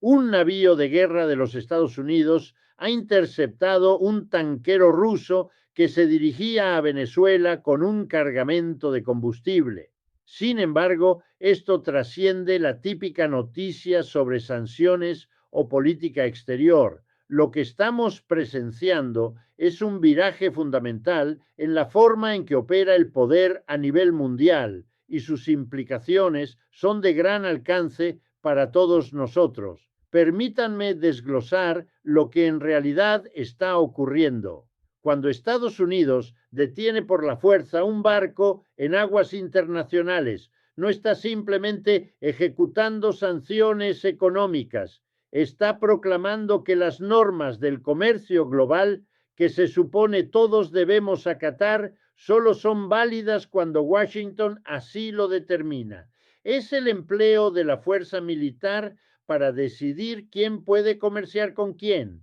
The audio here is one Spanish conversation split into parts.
Un navío de guerra de los Estados Unidos ha interceptado un tanquero ruso que se dirigía a Venezuela con un cargamento de combustible. Sin embargo, esto trasciende la típica noticia sobre sanciones o política exterior. Lo que estamos presenciando es un viraje fundamental en la forma en que opera el poder a nivel mundial, y sus implicaciones son de gran alcance para todos nosotros. Permítanme desglosar lo que en realidad está ocurriendo. Cuando Estados Unidos detiene por la fuerza un barco en aguas internacionales, no está simplemente ejecutando sanciones económicas, está proclamando que las normas del comercio global que se supone todos debemos acatar solo son válidas cuando Washington así lo determina. Es el empleo de la fuerza militar para decidir quién puede comerciar con quién.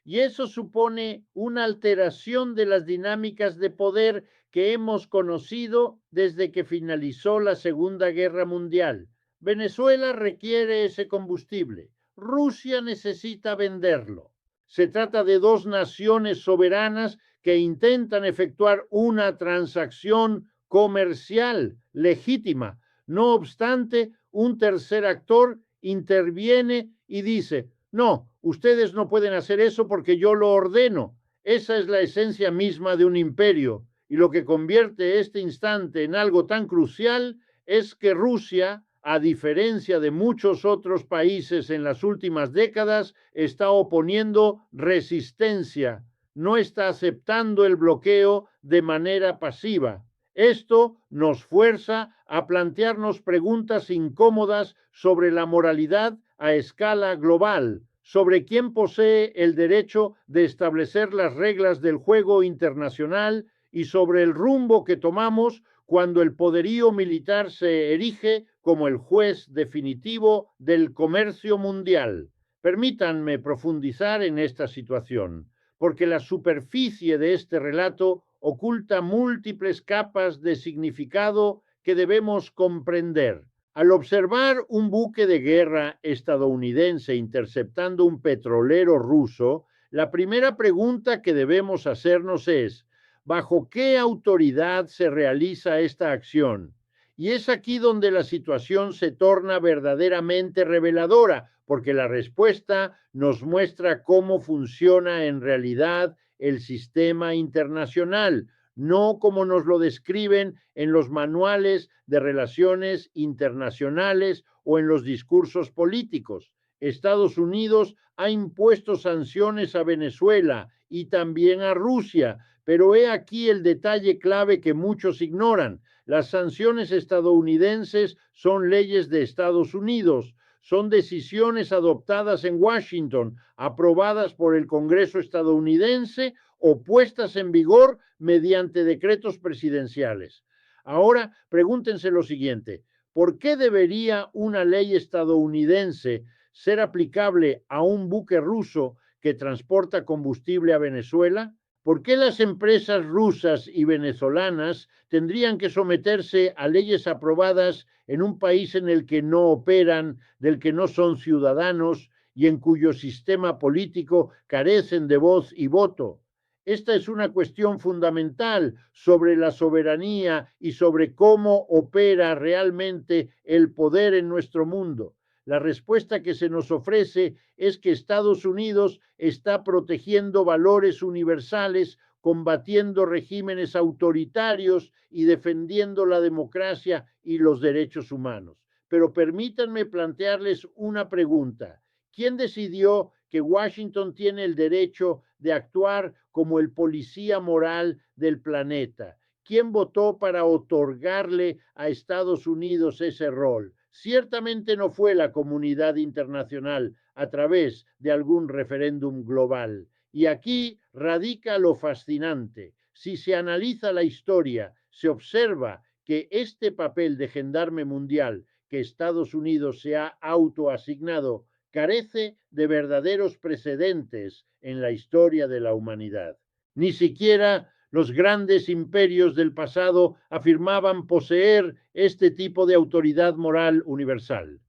Y eso supone una alteración de las dinámicas de poder que hemos conocido desde que finalizó la Segunda Guerra Mundial. Venezuela requiere ese combustible. Rusia necesita venderlo. Se trata de dos naciones soberanas que intentan efectuar una transacción comercial legítima. No obstante, un tercer actor interviene y dice: no, ustedes no pueden hacer eso porque yo lo ordeno. Esa es la esencia misma de un imperio, y lo que convierte este instante en algo tan crucial es que Rusia, a diferencia de muchos otros países en las últimas décadas, está oponiendo resistencia, no está aceptando el bloqueo de manera pasiva. Esto nos fuerza a plantearnos preguntas incómodas sobre la moralidad a escala global, sobre quién posee el derecho de establecer las reglas del juego internacional y sobre el rumbo que tomamos cuando el poderío militar se erige como el juez definitivo del comercio mundial. Permítanme profundizar en esta situación, porque la superficie de este relato oculta múltiples capas de significado que debemos comprender. Al observar un buque de guerra estadounidense interceptando un petrolero ruso, la primera pregunta que debemos hacernos es: ¿bajo qué autoridad se realiza esta acción? Y es aquí donde la situación se torna verdaderamente reveladora, porque la respuesta nos muestra cómo funciona en realidad el sistema internacional, no como nos lo describen en los manuales de relaciones internacionales o en los discursos políticos. Estados Unidos ha impuesto sanciones a Venezuela y también a Rusia, pero he aquí el detalle clave que muchos ignoran. Las sanciones estadounidenses son leyes de Estados Unidos, son decisiones adoptadas en Washington, aprobadas por el Congreso estadounidense o puestas en vigor mediante decretos presidenciales. Ahora, pregúntense lo siguiente: ¿por qué debería una ley estadounidense ser aplicable a un buque ruso que transporta combustible a Venezuela? ¿Por qué las empresas rusas y venezolanas tendrían que someterse a leyes aprobadas en un país en el que no operan, del que no son ciudadanos y en cuyo sistema político carecen de voz y voto? Esta es una cuestión fundamental sobre la soberanía y sobre cómo opera realmente el poder en nuestro mundo. La respuesta que se nos ofrece es que Estados Unidos está protegiendo valores universales, combatiendo regímenes autoritarios y defendiendo la democracia y los derechos humanos. Pero permítanme plantearles una pregunta: ¿quién decidió que Washington tiene el derecho de actuar como el policía moral del planeta? ¿Quién votó para otorgarle a Estados Unidos ese rol? Ciertamente no fue la comunidad internacional a través de algún referéndum global. Y aquí radica lo fascinante. Si se analiza la historia, se observa que este papel de gendarme mundial que Estados Unidos se ha autoasignado carece de verdaderos precedentes en la historia de la humanidad. Ni siquiera los grandes imperios del pasado afirmaban poseer este tipo de autoridad moral universal.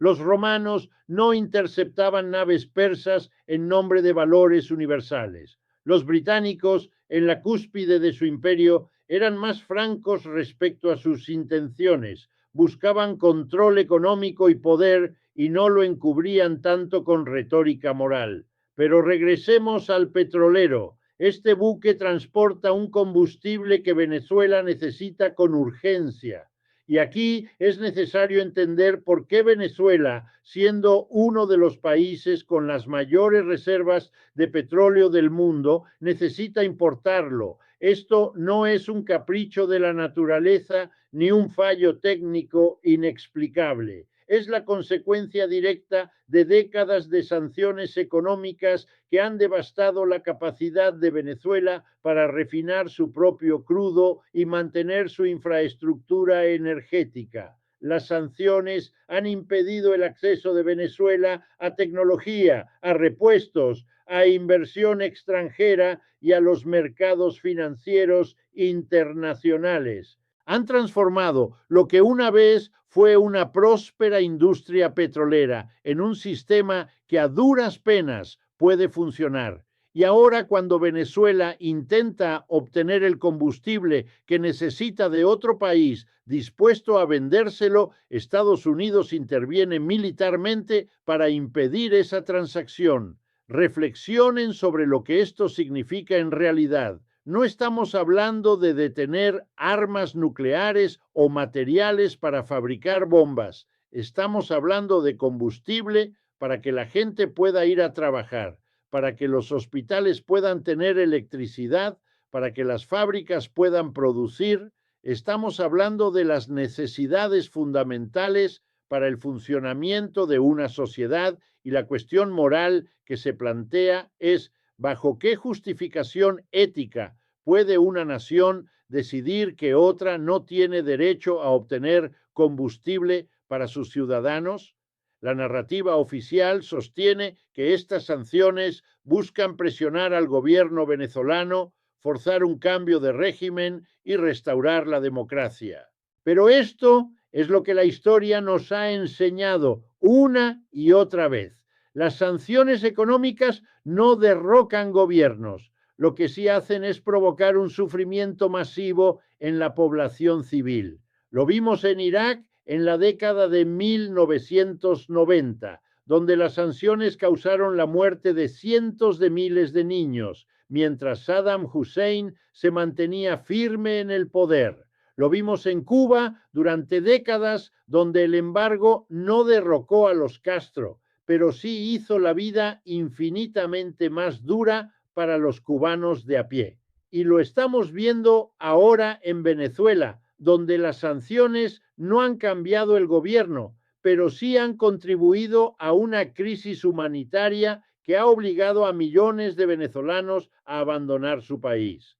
Los romanos no interceptaban naves persas en nombre de valores universales. Los británicos, en la cúspide de su imperio, eran más francos respecto a sus intenciones, buscaban control económico y poder y no lo encubrían tanto con retórica moral. Pero regresemos al petrolero. Este buque transporta un combustible que Venezuela necesita con urgencia. Y aquí es necesario entender por qué Venezuela, siendo uno de los países con las mayores reservas de petróleo del mundo, necesita importarlo. Esto no es un capricho de la naturaleza ni un fallo técnico inexplicable. Es la consecuencia directa de décadas de sanciones económicas que han devastado la capacidad de Venezuela para refinar su propio crudo y mantener su infraestructura energética. Las sanciones han impedido el acceso de Venezuela a tecnología, a repuestos, a inversión extranjera y a los mercados financieros internacionales. Han transformado lo que una vez fue una próspera industria petrolera en un sistema que a duras penas puede funcionar. Y ahora cuando Venezuela intenta obtener el combustible que necesita de otro país dispuesto a vendérselo, Estados Unidos interviene militarmente para impedir esa transacción. Reflexionen sobre lo que esto significa en realidad. No estamos hablando de detener armas nucleares o materiales para fabricar bombas. Estamos hablando de combustible para que la gente pueda ir a trabajar, para que los hospitales puedan tener electricidad, para que las fábricas puedan producir. Estamos hablando de las necesidades fundamentales para el funcionamiento de una sociedad y la cuestión moral que se plantea es ¿bajo qué justificación ética puede una nación decidir que otra no tiene derecho a obtener combustible para sus ciudadanos? La narrativa oficial sostiene que estas sanciones buscan presionar al gobierno venezolano, forzar un cambio de régimen y restaurar la democracia. Pero esto es lo que la historia nos ha enseñado una y otra vez. Las sanciones económicas no derrocan gobiernos, lo que sí hacen es provocar un sufrimiento masivo en la población civil. Lo vimos en Irak en la década de 1990, donde las sanciones causaron la muerte de cientos de miles de niños, mientras Saddam Hussein se mantenía firme en el poder. Lo vimos en Cuba durante décadas, donde el embargo no derrocó a los Castro, pero sí hizo la vida infinitamente más dura para los cubanos de a pie. Y lo estamos viendo ahora en Venezuela, donde las sanciones no han cambiado el gobierno, pero sí han contribuido a una crisis humanitaria que ha obligado a millones de venezolanos a abandonar su país.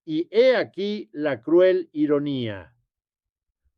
Y he aquí la cruel ironía.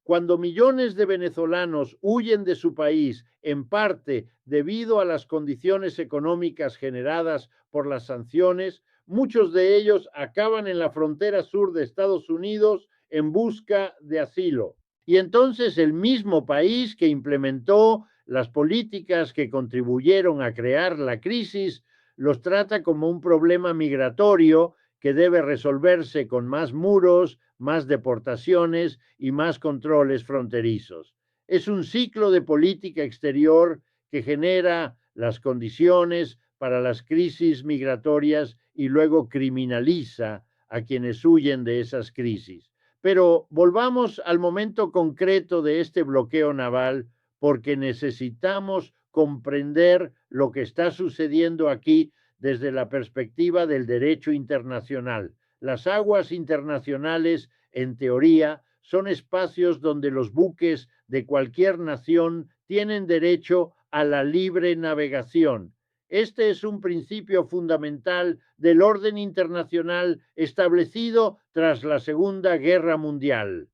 Cuando millones de venezolanos huyen de su país, en parte debido a las condiciones económicas generadas por las sanciones, muchos de ellos acaban en la frontera sur de Estados Unidos en busca de asilo. Y entonces el mismo país que implementó las políticas que contribuyeron a crear la crisis los trata como un problema migratorio que debe resolverse con más muros, más deportaciones y más controles fronterizos. Es un ciclo de política exterior que genera las condiciones para las crisis migratorias y luego criminaliza a quienes huyen de esas crisis. Pero volvamos al momento concreto de este bloqueo naval porque necesitamos comprender lo que está sucediendo aquí desde la perspectiva del derecho internacional. Las aguas internacionales, en teoría, son espacios donde los buques de cualquier nación tienen derecho a la libre navegación. Este es un principio fundamental del orden internacional establecido tras la Segunda Guerra Mundial.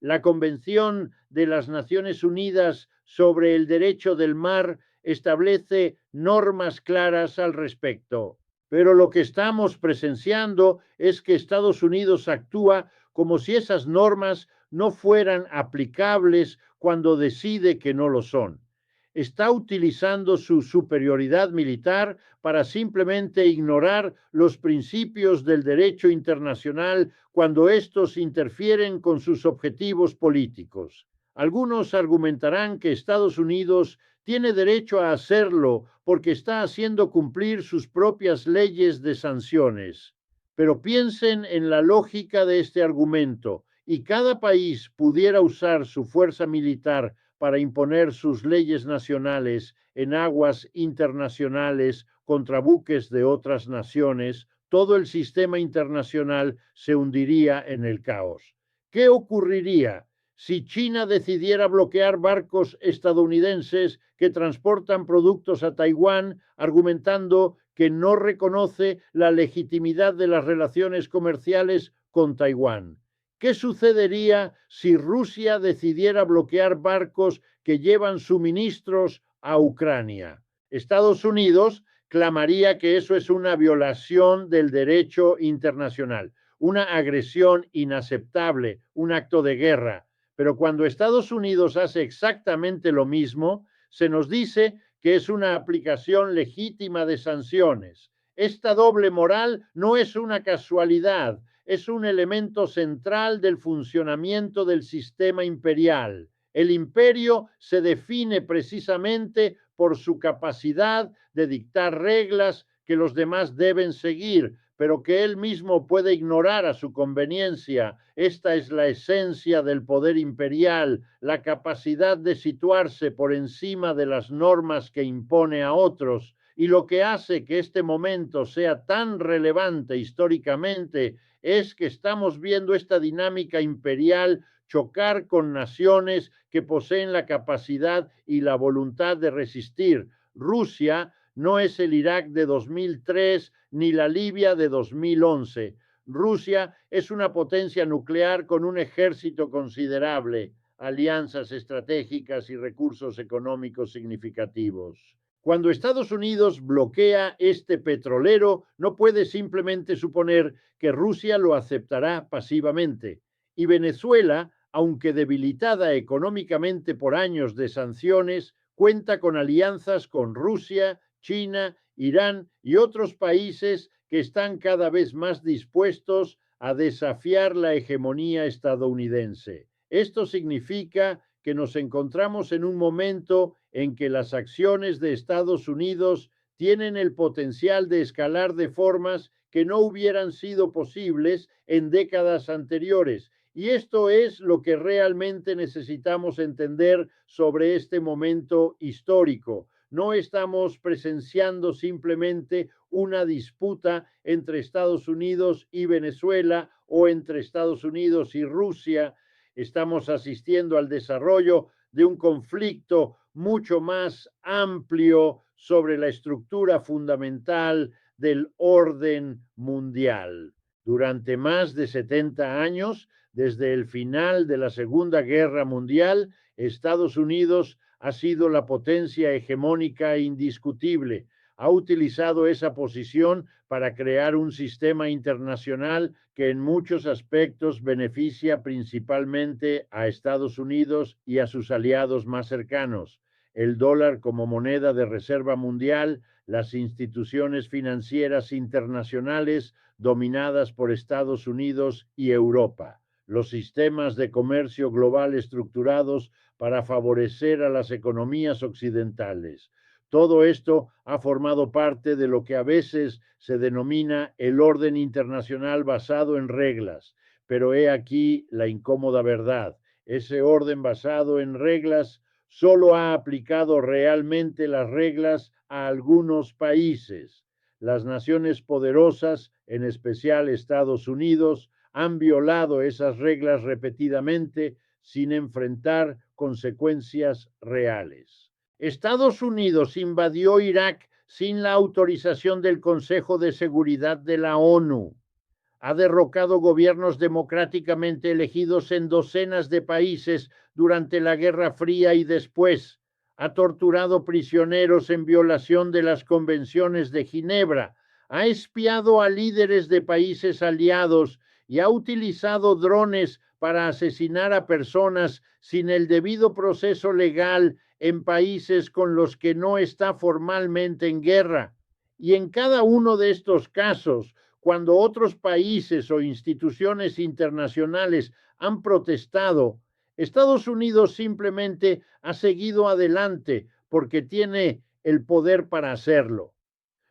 La Convención de las Naciones Unidas sobre el Derecho del Mar establece normas claras al respecto. Pero lo que estamos presenciando es que Estados Unidos actúa como si esas normas no fueran aplicables cuando decide que no lo son. Está utilizando su superioridad militar para simplemente ignorar los principios del derecho internacional cuando estos interfieren con sus objetivos políticos. Algunos argumentarán que Estados Unidos tiene derecho a hacerlo porque está haciendo cumplir sus propias leyes de sanciones. Pero piensen en la lógica de este argumento y cada país pudiera usar su fuerza militar para imponer sus leyes nacionales en aguas internacionales contra buques de otras naciones, todo el sistema internacional se hundiría en el caos. ¿Qué ocurriría si China decidiera bloquear barcos estadounidenses que transportan productos a Taiwán, argumentando que no reconoce la legitimidad de las relaciones comerciales con Taiwán? ¿Qué sucedería si Rusia decidiera bloquear barcos que llevan suministros a Ucrania? Estados Unidos clamaría que eso es una violación del derecho internacional, una agresión inaceptable, un acto de guerra. Pero cuando Estados Unidos hace exactamente lo mismo, se nos dice que es una aplicación legítima de sanciones. Esta doble moral no es una casualidad, es un elemento central del funcionamiento del sistema imperial. El imperio se define precisamente por su capacidad de dictar reglas que los demás deben seguir, pero que él mismo puede ignorar a su conveniencia. Esta es la esencia del poder imperial, la capacidad de situarse por encima de las normas que impone a otros. Y lo que hace que este momento sea tan relevante históricamente es que estamos viendo esta dinámica imperial chocar con naciones que poseen la capacidad y la voluntad de resistir. Rusia no es el Irak de 2003 ni la Libia de 2011. Rusia es una potencia nuclear con un ejército considerable, alianzas estratégicas y recursos económicos significativos. Cuando Estados Unidos bloquea este petrolero, no puede simplemente suponer que Rusia lo aceptará pasivamente. Y Venezuela, aunque debilitada económicamente por años de sanciones, cuenta con alianzas con Rusia, China, Irán y otros países que están cada vez más dispuestos a desafiar la hegemonía estadounidense. Esto significa que nos encontramos en un momento en que las acciones de Estados Unidos tienen el potencial de escalar de formas que no hubieran sido posibles en décadas anteriores. Y esto es lo que realmente necesitamos entender sobre este momento histórico. No estamos presenciando simplemente una disputa entre Estados Unidos y Venezuela o entre Estados Unidos y Rusia. Estamos asistiendo al desarrollo de un conflicto mucho más amplio sobre la estructura fundamental del orden mundial. Durante más de 70 años, desde el final de la Segunda Guerra Mundial, Estados Unidos ha sido la potencia hegemónica indiscutible. Ha utilizado esa posición para crear un sistema internacional que en muchos aspectos beneficia principalmente a Estados Unidos y a sus aliados más cercanos. El dólar como moneda de reserva mundial, las instituciones financieras internacionales dominadas por Estados Unidos y Europa, los sistemas de comercio global estructurados para favorecer a las economías occidentales. Todo esto ha formado parte de lo que a veces se denomina el orden internacional basado en reglas, pero he aquí la incómoda verdad. Ese orden basado en reglas solo ha aplicado realmente las reglas a algunos países. Las naciones poderosas, en especial Estados Unidos, han violado esas reglas repetidamente sin enfrentar consecuencias reales. Estados Unidos invadió Irak sin la autorización del Consejo de Seguridad de la ONU. Ha derrocado gobiernos democráticamente elegidos en docenas de países durante la Guerra Fría y después. Ha torturado prisioneros en violación de las convenciones de Ginebra. Ha espiado a líderes de países aliados y ha utilizado drones para asesinar a personas sin el debido proceso legal en países con los que no está formalmente en guerra. Y en cada uno de estos casos, cuando otros países o instituciones internacionales han protestado, Estados Unidos simplemente ha seguido adelante porque tiene el poder para hacerlo.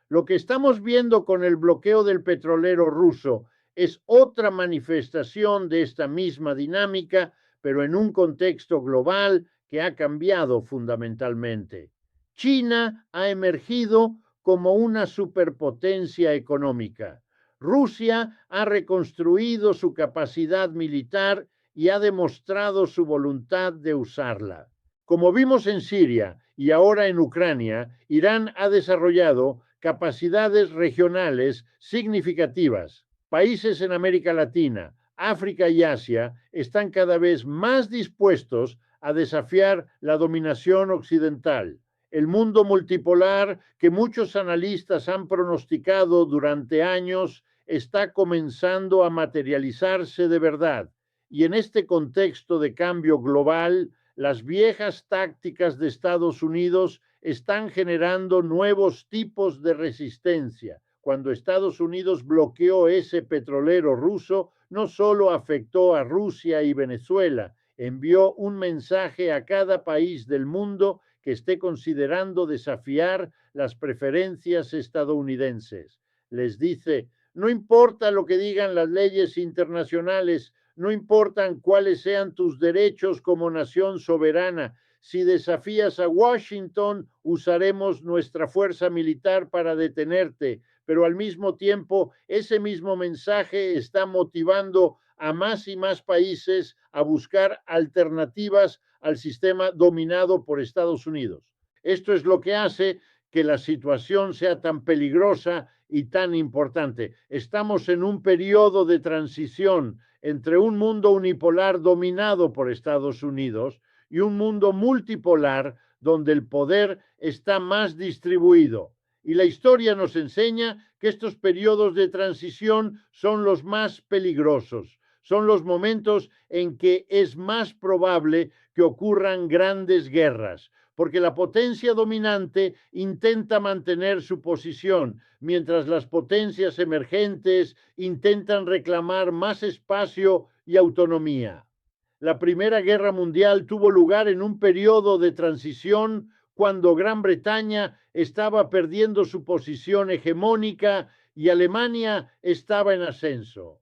Lo que estamos viendo con el bloqueo del petrolero ruso es otra manifestación de esta misma dinámica, pero en un contexto global que ha cambiado fundamentalmente. China ha emergido como una superpotencia económica. Rusia ha reconstruido su capacidad militar y ha demostrado su voluntad de usarla. Como vimos en Siria y ahora en Ucrania, Irán ha desarrollado capacidades regionales significativas. Países en América Latina, África y Asia están cada vez más dispuestos a desafiar la dominación occidental. El mundo multipolar que muchos analistas han pronosticado durante años está comenzando a materializarse de verdad. Y en este contexto de cambio global, las viejas tácticas de Estados Unidos están generando nuevos tipos de resistencia. Cuando Estados Unidos bloqueó ese petrolero ruso, no solo afectó a Rusia y Venezuela, envió un mensaje a cada país del mundo que esté considerando desafiar las preferencias estadounidenses. Les dice, no importa lo que digan las leyes internacionales, no importan cuáles sean tus derechos como nación soberana. Si desafías a Washington, usaremos nuestra fuerza militar para detenerte, pero al mismo tiempo ese mismo mensaje está motivando a más y más países a buscar alternativas al sistema dominado por Estados Unidos. Esto es lo que hace que la situación sea tan peligrosa y tan importante. Estamos en un periodo de transición entre un mundo unipolar dominado por Estados Unidos y un mundo multipolar donde el poder está más distribuido. Y la historia nos enseña que estos periodos de transición son los más peligrosos, son los momentos en que es más probable que ocurran grandes guerras, porque la potencia dominante intenta mantener su posición, mientras las potencias emergentes intentan reclamar más espacio y autonomía. La Primera Guerra Mundial tuvo lugar en un periodo de transición cuando Gran Bretaña estaba perdiendo su posición hegemónica y Alemania estaba en ascenso.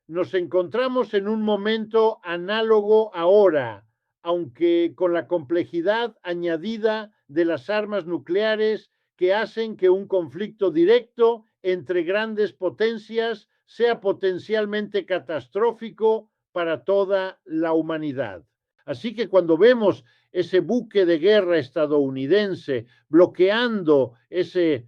Nos encontramos en un momento análogo ahora, aunque con la complejidad añadida de las armas nucleares que hacen que un conflicto directo entre grandes potencias sea potencialmente catastrófico para toda la humanidad. Así que cuando vemos ese buque de guerra estadounidense bloqueando ese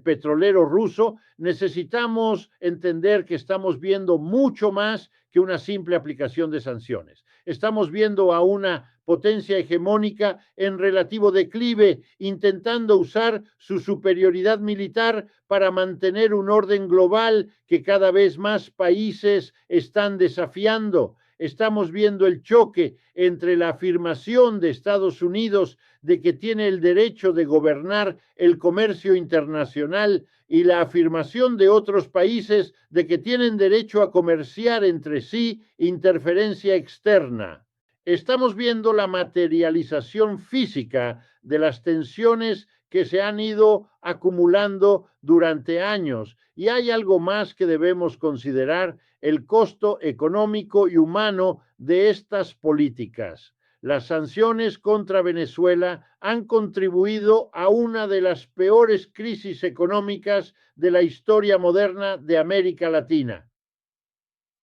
petrolero ruso, necesitamos entender que estamos viendo mucho más que una simple aplicación de sanciones. Estamos viendo a una potencia hegemónica en relativo declive, intentando usar su superioridad militar para mantener un orden global que cada vez más países están desafiando. Estamos viendo el choque entre la afirmación de Estados Unidos de que tiene el derecho de gobernar el comercio internacional y la afirmación de otros países de que tienen derecho a comerciar entre sí interferencia externa. Estamos viendo la materialización física de las tensiones que se han ido acumulando durante años, y hay algo más que debemos considerar: el costo económico y humano de estas políticas. Las sanciones contra Venezuela han contribuido a una de las peores crisis económicas de la historia moderna de América Latina.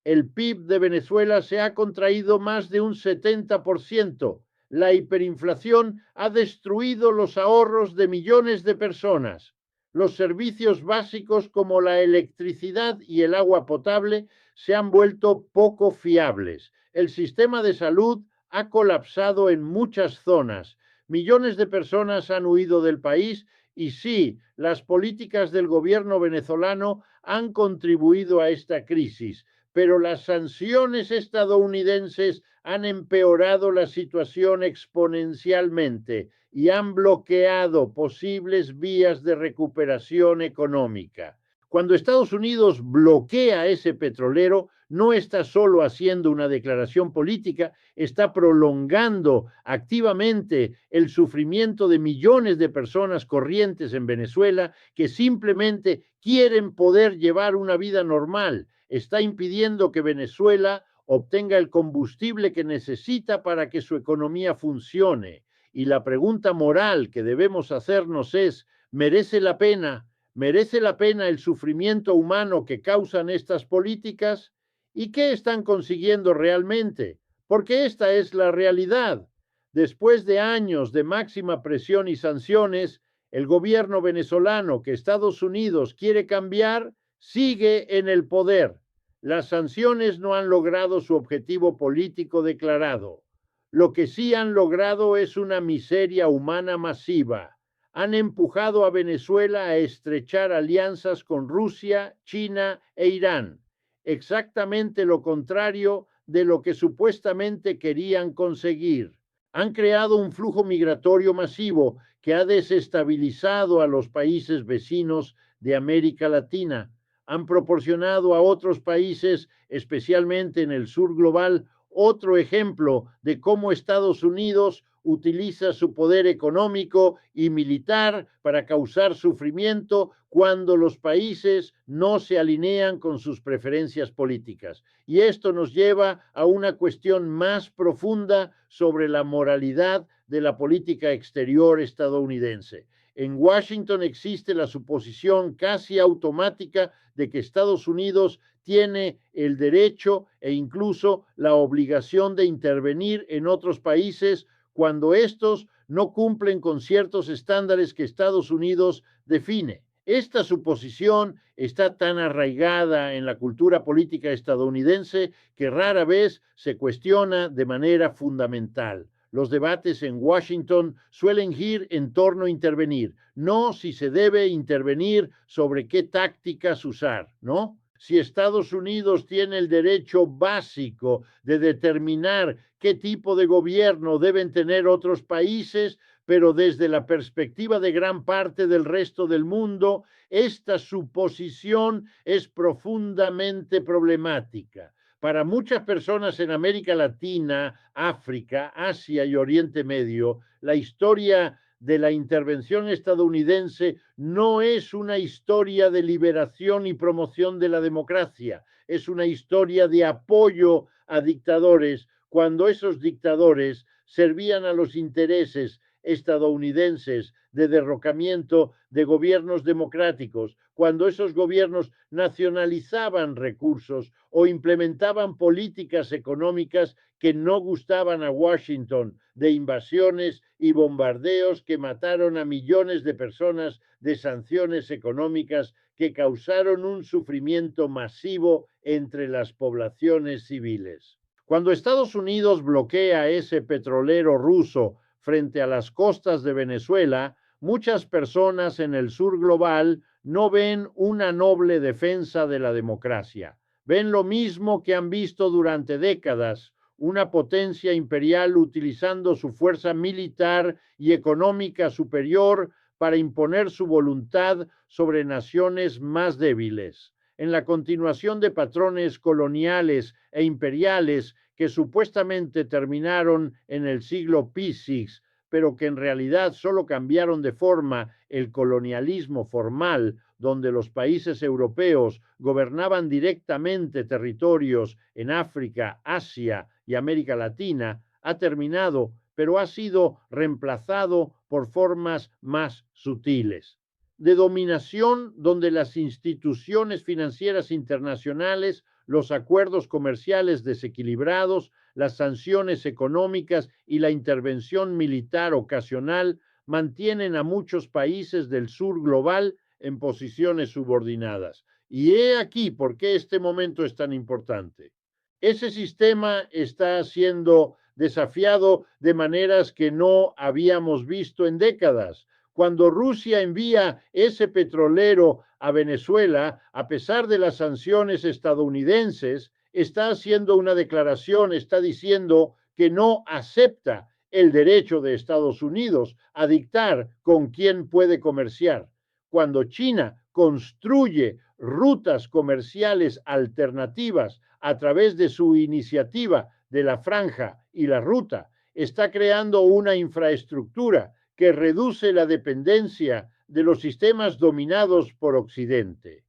El PIB de Venezuela se ha contraído más de un 70%. La hiperinflación ha destruido los ahorros de millones de personas. Los servicios básicos como la electricidad y el agua potable se han vuelto poco fiables. El sistema de salud ha colapsado en muchas zonas. Millones de personas han huido del país y sí, las políticas del gobierno venezolano han contribuido a esta crisis, pero las sanciones estadounidenses han empeorado la situación exponencialmente y han bloqueado posibles vías de recuperación económica. Cuando Estados Unidos bloquea ese petrolero, no está solo haciendo una declaración política, está prolongando activamente el sufrimiento de millones de personas corrientes en Venezuela que simplemente quieren poder llevar una vida normal. Está impidiendo que Venezuela obtenga el combustible que necesita para que su economía funcione. Y la pregunta moral que debemos hacernos es, ¿merece la pena? ¿Merece la pena el sufrimiento humano que causan estas políticas? ¿Y qué están consiguiendo realmente? Porque esta es la realidad. Después de años de máxima presión y sanciones, el gobierno venezolano que Estados Unidos quiere cambiar sigue en el poder. Las sanciones no han logrado su objetivo político declarado. Lo que sí han logrado es una miseria humana masiva. Han empujado a Venezuela a estrechar alianzas con Rusia, China e Irán. Exactamente lo contrario de lo que supuestamente querían conseguir. Han creado un flujo migratorio masivo que ha desestabilizado a los países vecinos de América Latina. Han proporcionado a otros países, especialmente en el sur global, otro ejemplo de cómo Estados Unidos utiliza su poder económico y militar para causar sufrimiento cuando los países no se alinean con sus preferencias políticas. Y esto nos lleva a una cuestión más profunda sobre la moralidad de la política exterior estadounidense. En Washington existe la suposición casi automática de que Estados Unidos tiene el derecho e incluso la obligación de intervenir en otros países cuando estos no cumplen con ciertos estándares que Estados Unidos define. Esta suposición está tan arraigada en la cultura política estadounidense que rara vez se cuestiona de manera fundamental. Los debates en Washington suelen girar en torno a intervenir, no si se debe intervenir sobre qué tácticas usar, ¿no? Si Estados Unidos tiene el derecho básico de determinar qué tipo de gobierno deben tener otros países, pero desde la perspectiva de gran parte del resto del mundo, esta suposición es profundamente problemática. Para muchas personas en América Latina, África, Asia y Oriente Medio, la historia de la intervención estadounidense no es una historia de liberación y promoción de la democracia, es una historia de apoyo a dictadores cuando esos dictadores servían a los intereses estadounidenses de derrocamiento de gobiernos democráticos, cuando esos gobiernos nacionalizaban recursos o implementaban políticas económicas que no gustaban a Washington, de invasiones y bombardeos que mataron a millones de personas, de sanciones económicas que causaron un sufrimiento masivo entre las poblaciones civiles. Cuando Estados Unidos bloquea ese petrolero ruso frente a las costas de Venezuela, muchas personas en el sur global no ven una noble defensa de la democracia. Ven lo mismo que han visto durante décadas, una potencia imperial utilizando su fuerza militar y económica superior para imponer su voluntad sobre naciones más débiles. En la continuación de patrones coloniales e imperiales que supuestamente terminaron en el siglo P6, pero que en realidad solo cambiaron de forma el colonialismo formal, donde los países europeos gobernaban directamente territorios en África, Asia y América Latina, ha terminado, pero ha sido reemplazado por formas más sutiles de dominación, donde las instituciones financieras internacionales, los acuerdos comerciales desequilibrados, las sanciones económicas y la intervención militar ocasional mantienen a muchos países del sur global en posiciones subordinadas. Y he aquí por qué este momento es tan importante. Ese sistema está siendo desafiado de maneras que no habíamos visto en décadas. Cuando Rusia envía ese petrolero a Venezuela, a pesar de las sanciones estadounidenses, está haciendo una declaración, está diciendo que no acepta el derecho de Estados Unidos a dictar con quién puede comerciar. Cuando China construye rutas comerciales alternativas a través de su iniciativa de la franja y la ruta, está creando una infraestructura que reduce la dependencia de los sistemas dominados por Occidente.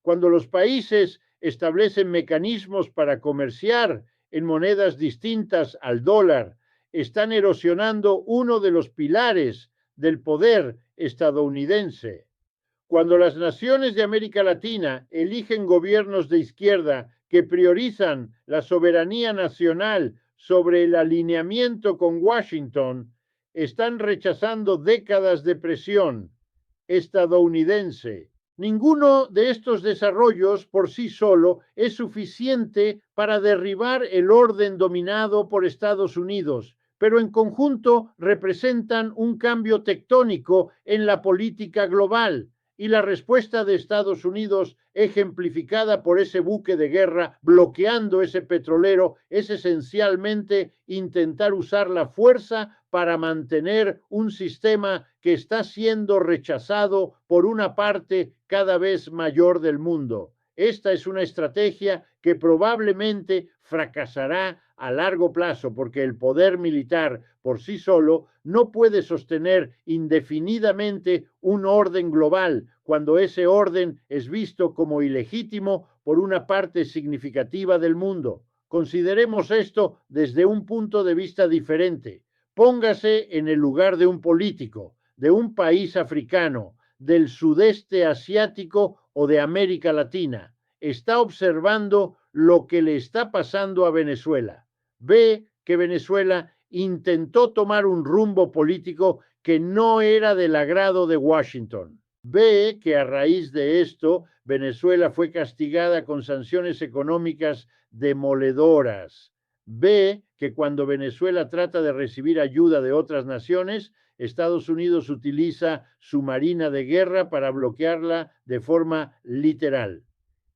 Cuando los países establecen mecanismos para comerciar en monedas distintas al dólar, están erosionando uno de los pilares del poder estadounidense. Cuando las naciones de América Latina eligen gobiernos de izquierda que priorizan la soberanía nacional sobre el alineamiento con Washington, están rechazando décadas de presión estadounidense. Ninguno de estos desarrollos por sí solo es suficiente para derribar el orden dominado por Estados Unidos, pero en conjunto representan un cambio tectónico en la política global. Y la respuesta de Estados Unidos, ejemplificada por ese buque de guerra bloqueando ese petrolero, es esencialmente intentar usar la fuerza para mantener un sistema que está siendo rechazado por una parte cada vez mayor del mundo. Esta es una estrategia que probablemente fracasará a largo plazo porque el poder militar por sí solo no puede sostener indefinidamente un orden global cuando ese orden es visto como ilegítimo por una parte significativa del mundo. Consideremos esto desde un punto de vista diferente. Póngase en el lugar de un político, de un país africano, del sudeste asiático o de América Latina. Está observando lo que le está pasando a Venezuela. Ve que Venezuela intentó tomar un rumbo político que no era del agrado de Washington. Ve que a raíz de esto, Venezuela fue castigada con sanciones económicas demoledoras. Ve que cuando Venezuela trata de recibir ayuda de otras naciones, Estados Unidos utiliza su marina de guerra para bloquearla de forma literal.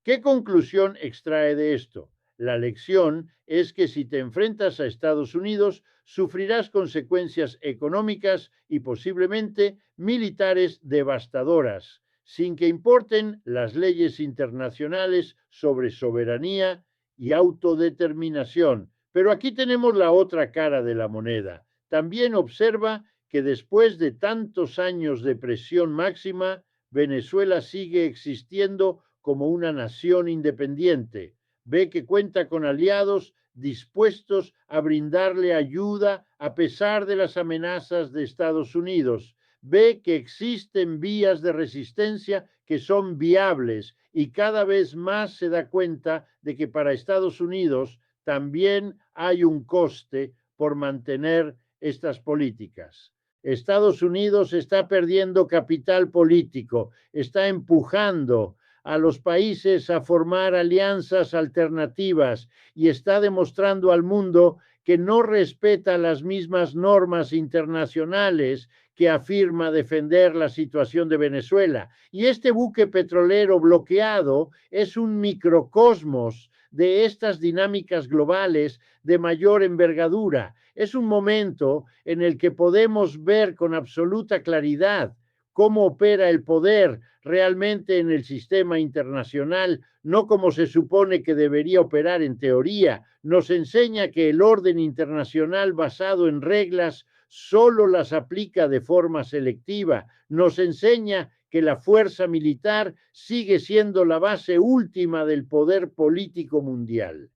¿Qué conclusión extrae de esto? La lección es que si te enfrentas a Estados Unidos, sufrirás consecuencias económicas y posiblemente militares devastadoras, sin que importen las leyes internacionales sobre soberanía y autodeterminación. Pero aquí tenemos la otra cara de la moneda. También observa que después de tantos años de presión máxima, Venezuela sigue existiendo como una nación independiente. Ve que cuenta con aliados dispuestos a brindarle ayuda a pesar de las amenazas de Estados Unidos. Ve que existen vías de resistencia que son viables y cada vez más se da cuenta de que para Estados Unidos también hay un coste por mantener estas políticas. Estados Unidos está perdiendo capital político, está empujando a los países a formar alianzas alternativas y está demostrando al mundo que no respeta las mismas normas internacionales que afirma defender la situación de Venezuela. Y este buque petrolero bloqueado es un microcosmos de estas dinámicas globales de mayor envergadura. Es un momento en el que podemos ver con absoluta claridad cómo opera el poder realmente en el sistema internacional, no como se supone que debería operar en teoría. Nos enseña que el orden internacional basado en reglas solo las aplica de forma selectiva. Nos enseña que la fuerza militar sigue siendo la base última del poder político mundial.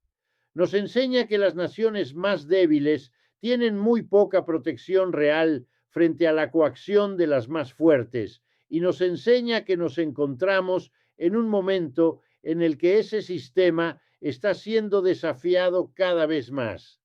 Nos enseña que las naciones más débiles tienen muy poca protección real frente a la coacción de las más fuertes y nos enseña que nos encontramos en un momento en el que ese sistema está siendo desafiado cada vez más.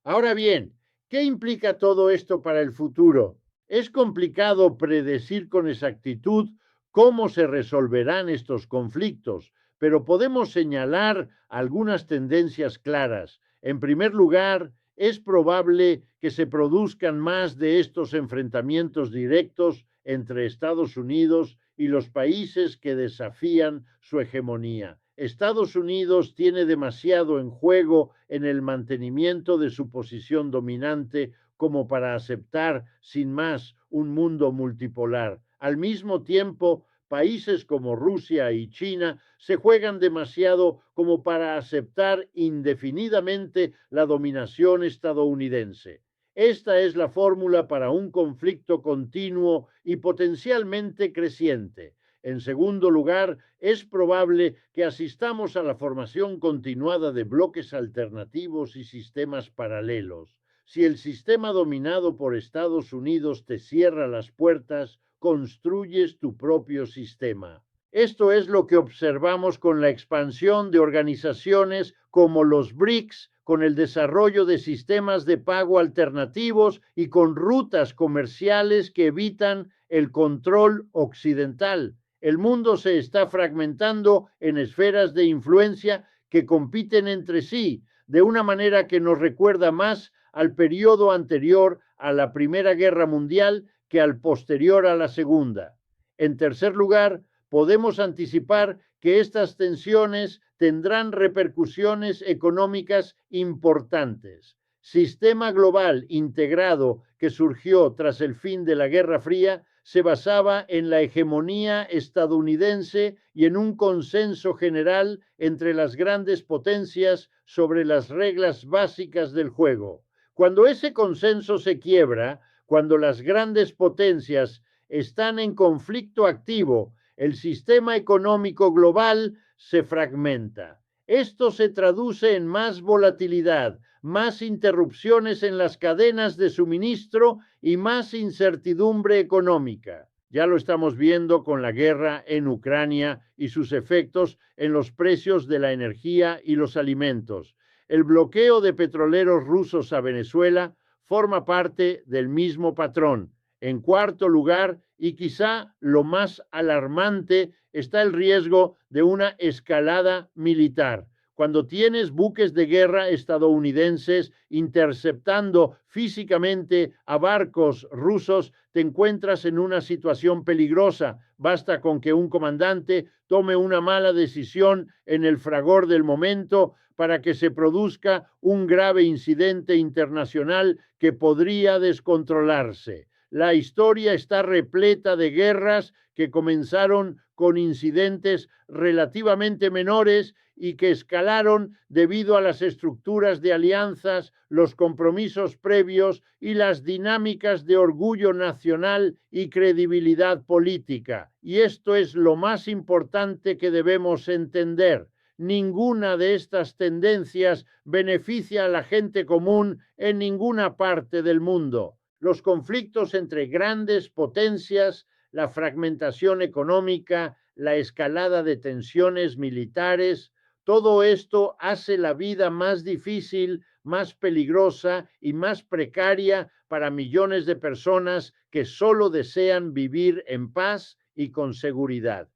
Ahora bien, ¿qué implica todo esto para el futuro? Es complicado predecir con exactitud cómo se resolverán estos conflictos, pero podemos señalar algunas tendencias claras. En primer lugar, es probable que se produzcan más de estos enfrentamientos directos entre Estados Unidos y los países que desafían su hegemonía. Estados Unidos tiene demasiado en juego en el mantenimiento de su posición dominante como para aceptar sin más un mundo multipolar. Al mismo tiempo, países como Rusia y China se juegan demasiado como para aceptar indefinidamente la dominación estadounidense. Esta es la fórmula para un conflicto continuo y potencialmente creciente. En segundo lugar, es probable que asistamos a la formación continuada de bloques alternativos y sistemas paralelos. Si el sistema dominado por Estados Unidos te cierra las puertas, construyes tu propio sistema. Esto es lo que observamos con la expansión de organizaciones como los BRICS, con el desarrollo de sistemas de pago alternativos y con rutas comerciales que evitan el control occidental. El mundo se está fragmentando en esferas de influencia que compiten entre sí de una manera que nos recuerda más al periodo anterior a la Primera Guerra Mundial que al posterior a la Segunda. En tercer lugar, podemos anticipar que estas tensiones tendrán repercusiones económicas importantes. Sistema global integrado que surgió tras el fin de la Guerra Fría se basaba en la hegemonía estadounidense y en un consenso general entre las grandes potencias sobre las reglas básicas del juego. Cuando ese consenso se quiebra, cuando las grandes potencias están en conflicto activo, el sistema económico global se fragmenta. Esto se traduce en más volatilidad, más interrupciones en las cadenas de suministro y más incertidumbre económica. Ya lo estamos viendo con la guerra en Ucrania y sus efectos en los precios de la energía y los alimentos. El bloqueo de petroleros rusos a Venezuela forma parte del mismo patrón. En cuarto lugar, y quizá lo más alarmante, está el riesgo de una escalada militar. Cuando tienes buques de guerra estadounidenses interceptando físicamente a barcos rusos, te encuentras en una situación peligrosa. Basta con que un comandante tome una mala decisión en el fragor del momento para que se produzca un grave incidente internacional que podría descontrolarse. La historia está repleta de guerras que comenzaron con incidentes relativamente menores y que escalaron debido a las estructuras de alianzas, los compromisos previos y las dinámicas de orgullo nacional y credibilidad política. Y esto es lo más importante que debemos entender. Ninguna de estas tendencias beneficia a la gente común en ninguna parte del mundo. Los conflictos entre grandes potencias, la fragmentación económica, la escalada de tensiones militares, todo esto hace la vida más difícil, más peligrosa y más precaria para millones de personas que solo desean vivir en paz y con seguridad.